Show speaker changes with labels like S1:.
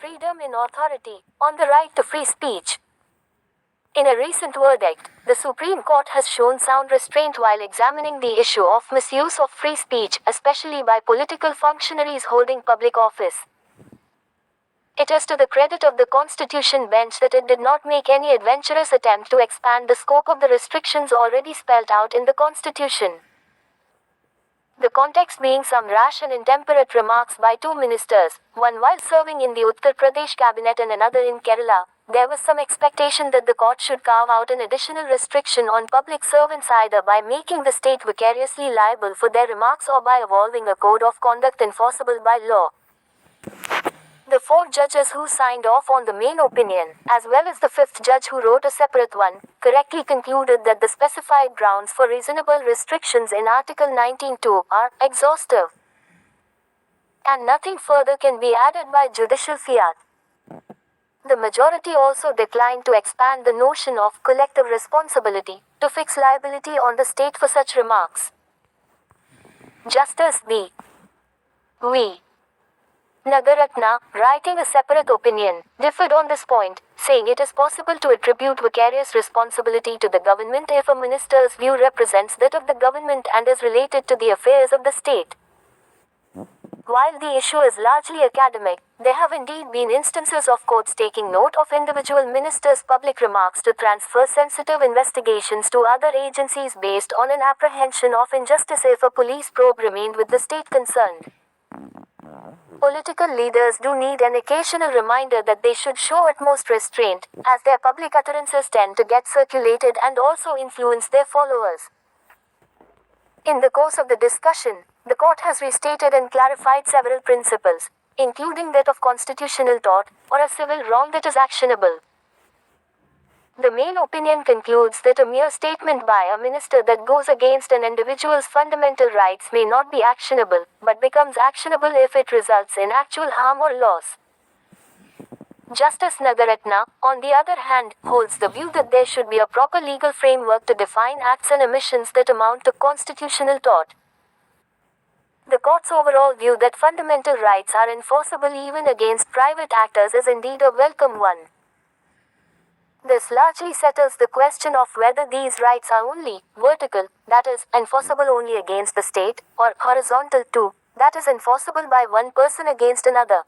S1: freedom in authority, on the right to free speech. In a recent verdict, the Supreme Court has shown sound restraint while examining the issue of misuse of free speech, especially by political functionaries holding public office. It is to the credit of the Constitution Bench that it did not make any adventurous attempt to expand the scope of the restrictions already spelled out in the Constitution. The context being some rash and intemperate remarks by two ministers, one while serving in the Uttar Pradesh cabinet and another in Kerala, there was some expectation that the court should carve out an additional restriction on public servants either by making the state vicariously liable for their remarks or by evolving a code of conduct enforceable by law. The four judges who signed off on the main opinion, as well as the fifth judge who wrote a separate one, correctly concluded that the specified grounds for reasonable restrictions in Article 19(2) are exhaustive, and nothing further can be added by judicial fiat. The majority also declined to expand the notion of collective responsibility, to fix liability on the state for such remarks. Justice B. V. Nagaratna, writing a separate opinion, differed on this point, saying it is possible to attribute vicarious responsibility to the government if a minister's view represents that of the government and is related to the affairs of the state. While the issue is largely academic, there have indeed been instances of courts taking note of individual ministers' public remarks to transfer sensitive investigations to other agencies based on an apprehension of injustice if a police probe remained with the state concerned. Political leaders do need an occasional reminder that they should show utmost restraint, as their public utterances tend to get circulated and also influence their followers. In the course of the discussion, the court has restated and clarified several principles, including that of constitutional tort, or a civil wrong that is actionable. The main opinion concludes that a mere statement by a minister that goes against an individual's fundamental rights may not be actionable, but becomes actionable if it results in actual harm or loss. Justice Nagaratna, on the other hand, holds the view that there should be a proper legal framework to define acts and omissions that amount to constitutional tort. The court's overall view that fundamental rights are enforceable even against private actors is indeed a welcome one. This largely settles the question of whether these rights are only vertical, that is, enforceable only against the state, or horizontal too, that is, enforceable by one person against another.